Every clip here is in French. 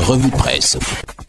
revue de presse.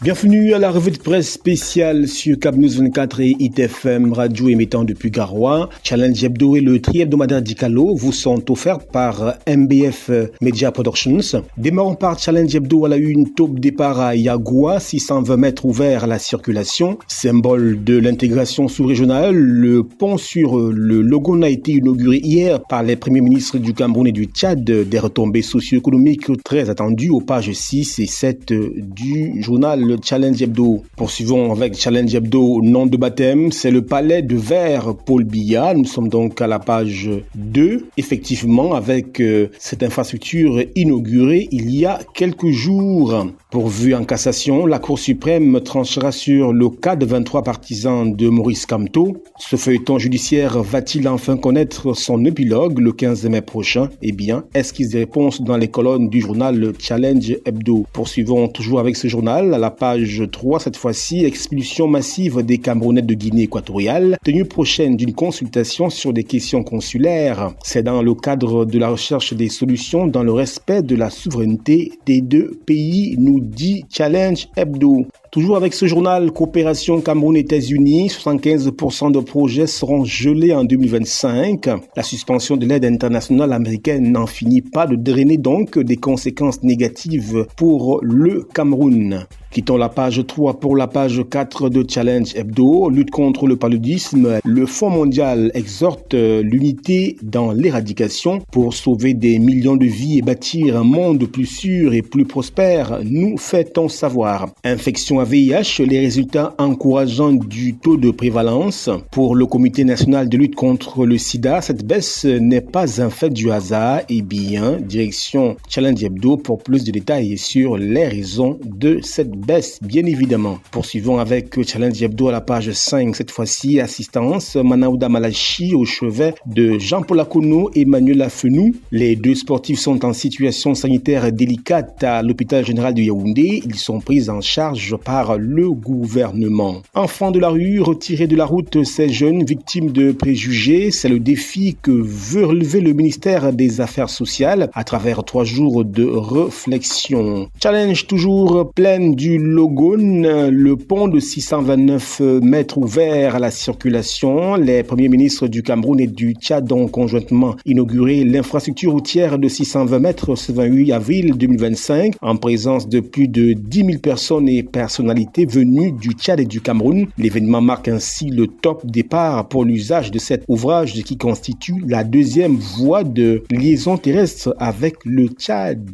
Bienvenue à la revue de presse spéciale sur Cap News 24 et ITFM Radio émettant depuis Garoua. Challenge Hebdo et le tri-hebdomadaire d'Icalo vous sont offerts par MBF Media Productions. Démarrons par Challenge Hebdo à la une, top départ à Yagua, 620 mètres ouverts à la circulation. Symbole de l'intégration sous-régionale, le pont sur le Logone a été inauguré hier par les premiers ministres du Cameroun et du Tchad. Des retombées socio-économiques très attendues aux pages 6 et 7 du journal le Challenge Hebdo. Poursuivons avec Challenge Hebdo, nom de baptême, c'est le palais de verre Paul Biya. Nous sommes donc à la page 2. Effectivement, avec cette infrastructure inaugurée il y a quelques jours. Pourvu en cassation, la Cour suprême tranchera sur le cas de 23 partisans de Maurice Kamto. Ce feuilleton judiciaire va-t-il enfin connaître son épilogue le 15 mai prochain? Eh bien, esquisse des réponses dans les colonnes du journal Challenge Hebdo. Poursuivons toujours avec ce journal, à la page 3, cette fois-ci, expulsion massive des Camerounais de Guinée équatoriale, tenue prochaine d'une consultation sur des questions consulaires. C'est dans le cadre de la recherche des solutions dans le respect de la souveraineté des deux pays, nous dit Challenge Hebdo. Toujours avec ce journal, coopération Cameroun-États-Unis, 75% de projets seront gelés en 2025. La suspension de l'aide internationale américaine n'en finit pas de drainer donc des conséquences négatives pour le Cameroun. Quittons la page 3 pour la page 4 de Challenge Hebdo. Lutte contre le paludisme. Le Fonds mondial exhorte l'unité dans l'éradication pour sauver des millions de vies et bâtir un monde plus sûr et plus prospère, nous fait-on savoir. Infection à VIH, les résultats encourageants du taux de prévalence. Pour le Comité national de lutte contre le sida, cette baisse n'est pas un fait du hasard. Eh bien, direction Challenge Hebdo pour plus de détails sur les raisons de cette baisse, bien évidemment. Poursuivons avec Challenge Hebdo à la page 5, cette fois-ci, assistance Manaouda Malachi au chevet de Jean-Paul Akono et Emmanuel Afenou. Les deux sportifs sont en situation sanitaire délicate à l'hôpital général de Yaoundé. Ils sont pris en charge par le gouvernement. Enfants de la rue, retirés de la route, ces jeunes victimes de préjugés, c'est le défi que veut relever le ministère des Affaires sociales à travers 3 jours de réflexion. Challenge toujours pleine du Logone, le pont de 629 mètres ouvert à la circulation. Les premiers ministres du Cameroun et du Tchad ont conjointement inauguré l'infrastructure routière de 620 mètres ce 28 avril 2025 en présence de plus de 10 000 personnes et personnalités venues du Tchad et du Cameroun. L'événement marque ainsi le top départ pour l'usage de cet ouvrage qui constitue la deuxième voie de liaison terrestre avec le Tchad,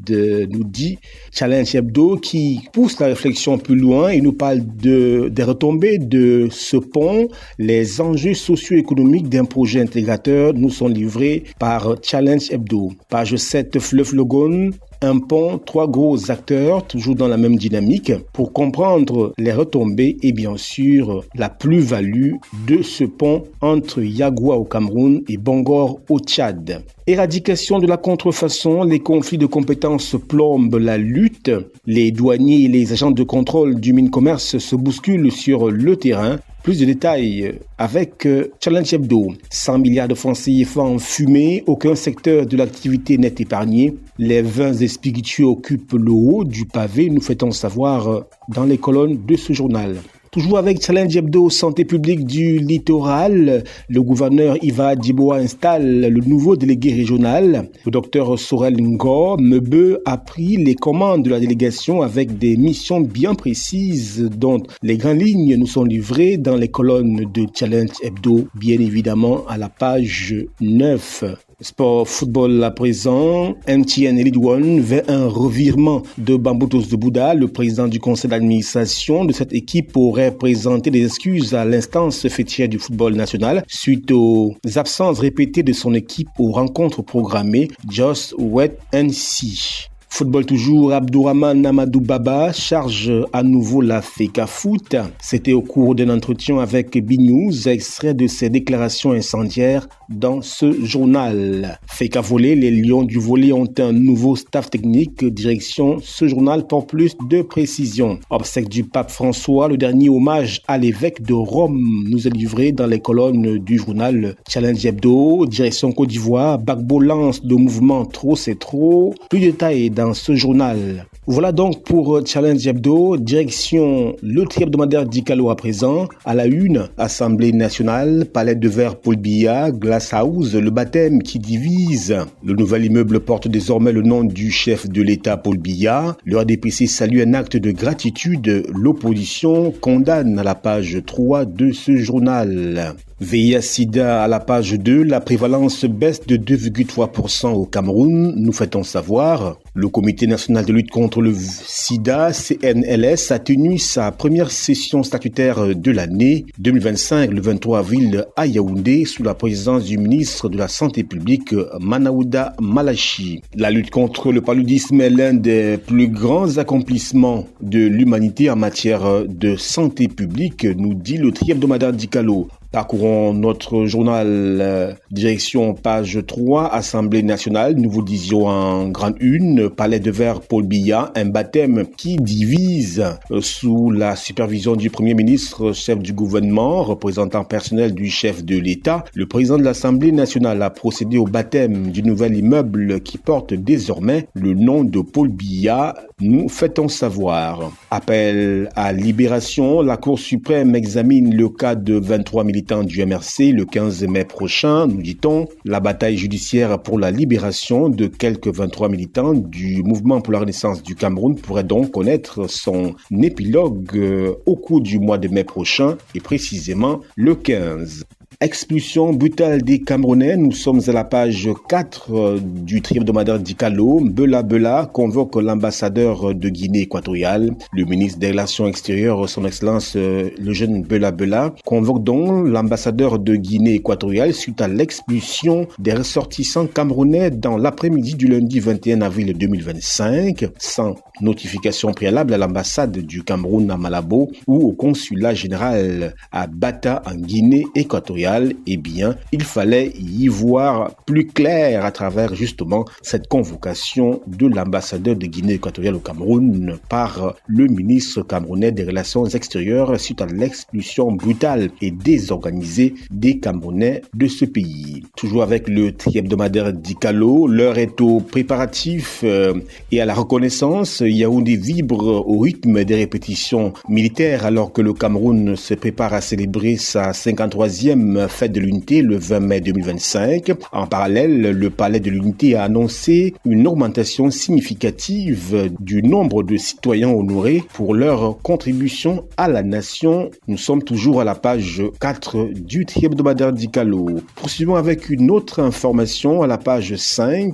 nous dit Challenge Hebdo, qui pousse la réflexion plus loin et nous parle des retombées de ce pont. Les enjeux socio-économiques d'un projet intégrateur nous sont livrés par Challenge Hebdo. Page 7, fleuve Logone. Un pont, 3 gros acteurs, toujours dans la même dynamique, pour comprendre les retombées et bien sûr la plus-value de ce pont entre Yagua au Cameroun et Bangor au Tchad. Éradication de la contrefaçon, les conflits de compétences plombent la lutte. Les douaniers et les agents de contrôle du Mines-Commerce se bousculent sur le terrain. Plus de détails avec Challenge Hebdo. 100 milliards de francs CFA en fumée, aucun secteur de l'activité n'est épargné. Les vins et spiritueux occupent le haut du pavé, nous fait-on savoir dans les colonnes de ce journal. Toujours avec Challenge Hebdo, santé publique du littoral, le gouverneur Iva Diboa installe le nouveau délégué régional. Le docteur Sorel Ngor Mebe a pris les commandes de la délégation avec des missions bien précises dont les grandes lignes nous sont livrées dans les colonnes de Challenge Hebdo, bien évidemment à la page 9. Sport football à présent, MTN League One vers un revirement de Bamboutos de Bouddha. Le président du conseil d'administration de cette équipe aurait présenté des excuses à l'instance fêtière du football national suite aux absences répétées de son équipe aux rencontres programmées Just Wait and See. Football toujours, Abdourahmane Amadou Baba charge à nouveau la FECA Foot. C'était au cours d'un entretien avec B-News, extrait de ses déclarations incendiaires dans ce journal. FECA Volley, les Lions du volley ont un nouveau staff technique. Direction ce journal pour plus de précision. Obsèque du pape François, le dernier hommage à l'évêque de Rome nous est livré dans les colonnes du journal Challenge Hebdo. Direction Côte d'Ivoire, Gbagbo lance le mouvement Trop c'est trop. Plus de détails dans ce journal. Voilà donc pour Challenge Hebdo, direction le tri-hebdomadaire d'Icalo à présent. À la une, Assemblée nationale, Palais de Verre Paul Biya, Glass House, le baptême qui divise. Le nouvel immeuble porte désormais le nom du chef de l'État Paul Biya. Le RDPC salue un acte de gratitude. L'opposition condamne à la page 3 de ce journal. VIH-Sida à la page 2, la prévalence baisse de 2,3% au Cameroun, nous fait-on savoir. Le Comité national de lutte contre le sida, CNLS, a tenu sa première session statutaire de l'année 2025, le 23 avril à Yaoundé, sous la présidence du ministre de la Santé publique, Manaouda Malachi. La lutte contre le paludisme est l'un des plus grands accomplissements de l'humanité en matière de santé publique, nous dit le tri-hebdomadaire d'Icalo. Parcourons notre journal, direction page 3, Assemblée nationale. Nous vous disions en grande une, Palais de Verre Paul Biya, un baptême qui divise sous la supervision du Premier ministre, chef du gouvernement, représentant personnel du chef de l'État. Le président de l'Assemblée nationale a procédé au baptême du nouvel immeuble qui porte désormais le nom de Paul Biya. Nous fait-on savoir. Appel à libération, la Cour suprême examine le cas de 23 militants du MRC le 15 mai prochain, nous dit-on. La bataille judiciaire pour la libération de quelques 23 militants du mouvement pour la renaissance du Cameroun pourrait donc connaître son épilogue au cours du mois de mai prochain et précisément le 15. Expulsion brutale des Camerounais, nous sommes à la page 4 du tri-hebdomadaire d'Icalo. Bela Bela convoque l'ambassadeur de Guinée équatoriale. Le ministre des Relations extérieures, son excellence le jeune Bela Bela, convoque donc l'ambassadeur de Guinée équatoriale suite à l'expulsion des ressortissants camerounais dans l'après-midi du lundi 21 avril 2025, sans notification préalable à l'ambassade du Cameroun à Malabo ou au consulat général à Bata en Guinée équatoriale. Eh bien, il fallait y voir plus clair à travers justement cette convocation de l'ambassadeur de Guinée équatoriale au Cameroun par le ministre camerounais des Relations extérieures suite à l'expulsion brutale et désorganisée des Camerounais de ce pays. Toujours avec le tri-hebdomadaire d'Icalo, l'heure est aux préparatifs et à la reconnaissance. Yaoundé vibre au rythme des répétitions militaires alors que le Cameroun se prépare à célébrer sa 53e fête de l'unité le 20 mai 2025. En parallèle, le palais de l'unité a annoncé une augmentation significative du nombre de citoyens honorés pour leur contribution à la nation. Nous sommes toujours à la page 4 du tri-hebdomadaire d'Icalo. Poursuivons avec une autre information à la page 5.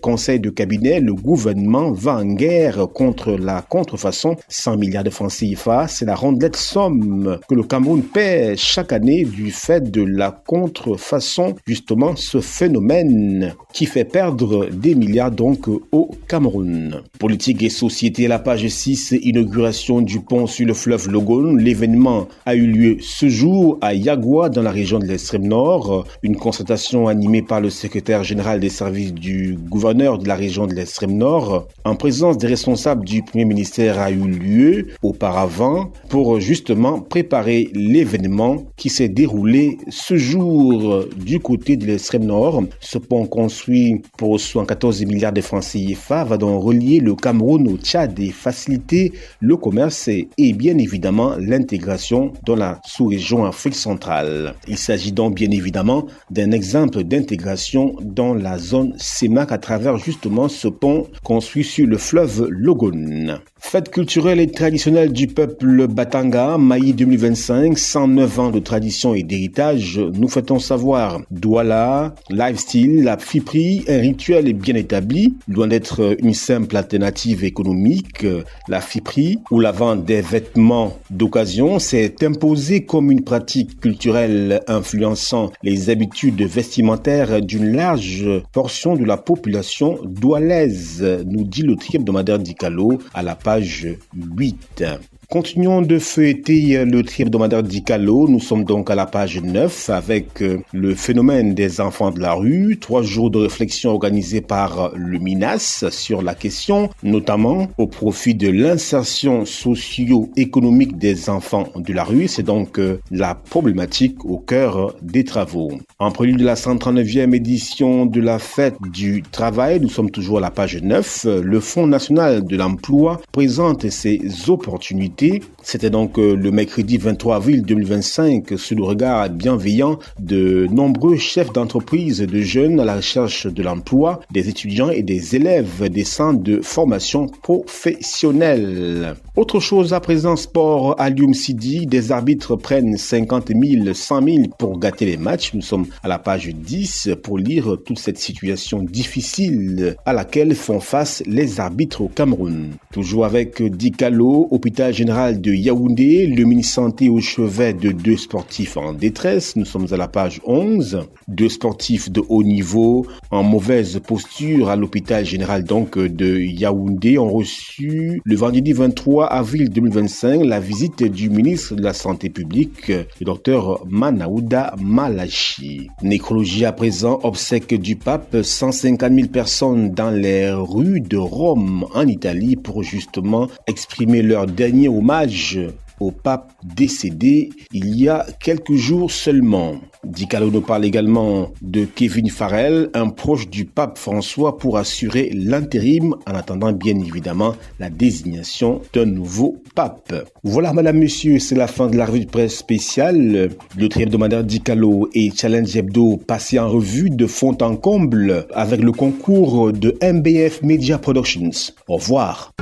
Conseil de cabinet, le gouvernement va en guerre contre la contrefaçon. 100 milliards de francs CFA, c'est la rondelette somme que le Cameroun paie chaque année du fait de la contrefaçon, justement ce phénomène qui fait perdre des milliards donc au Cameroun. Politique et société à la page 6, inauguration du pont sur le fleuve Logone. L'événement a eu lieu ce jour à Yagua dans la région de l'extrême nord. Une concertation animée par le secrétaire général des services du gouverneur de la région de l'extrême nord en présence des responsables du premier ministère a eu lieu auparavant pour justement préparer l'événement qui s'est déroulé ce jour du côté de l'extrême nord. Ce pont construit pour 74 milliards de francs CFA va donc relier le Cameroun au Tchad et faciliter le commerce et bien évidemment l'intégration dans la sous-région Afrique centrale. Il s'agit donc bien évidemment d'un exemple d'intégration dans la zone CEMAC à travers justement ce pont construit sur le fleuve Logone. Fête culturelle et traditionnelle du peuple Batanga, Maï 2025, 109 ans de tradition et d'héritage, nous fait-on savoir. Douala, lifestyle, la friperie, un rituel bien établi, loin d'être une simple alternative économique. La friperie, ou la vente des vêtements d'occasion, s'est imposée comme une pratique culturelle influençant les habitudes vestimentaires d'une large portion de la population doualaise, nous dit le tri-hebdomadaire d'Icalo à la page 8. Continuons de feuilleter le tri hebdomadaire d'Icalo. Nous sommes donc à la page 9 avec le phénomène des enfants de la rue. 3 jours de réflexion organisés par le MINAS sur la question, notamment au profit de l'insertion socio-économique des enfants de la rue. C'est donc la problématique au cœur des travaux. En prélude de la 139e édition de la fête du travail, nous sommes toujours à la page 9. Le Fonds national de l'emploi présente ses opportunités. C'était donc le mercredi 23 avril 2025 sous le regard bienveillant de nombreux chefs d'entreprise, de jeunes à la recherche de l'emploi, des étudiants et des élèves des centres de formation professionnelle. Autre chose à présent, sport à Lioum Sidi, des arbitres prennent 50 000, 100 000 pour gâter les matchs. Nous sommes à la page 10 pour lire toute cette situation difficile à laquelle font face les arbitres au Cameroun. Toujours avec Dicalo, hôpital général de Yaoundé, le ministre santé au chevet de 2 sportifs en détresse. Nous sommes à la page 11. 2 sportifs de haut niveau en mauvaise posture à l'hôpital général donc de Yaoundé ont reçu le vendredi 23 avril 2025 la visite du ministre de la Santé publique, le docteur Manaouda Malachi. Nécrologie à présent, obsèques du pape, 150 000 personnes dans les rues de Rome en Italie pour justement exprimer leur dernier hommage au pape décédé il y a quelques jours seulement. Dicalo nous parle également de Kevin Farrell, un proche du pape François, pour assurer l'intérim en attendant bien évidemment la désignation d'un nouveau pape. Voilà madame, monsieur, c'est la fin de la revue de presse spéciale. Le tri hebdomadaire Dicalo et Challenge Hebdo passé en revue de fond en comble avec le concours de MBF Media Productions. Au revoir.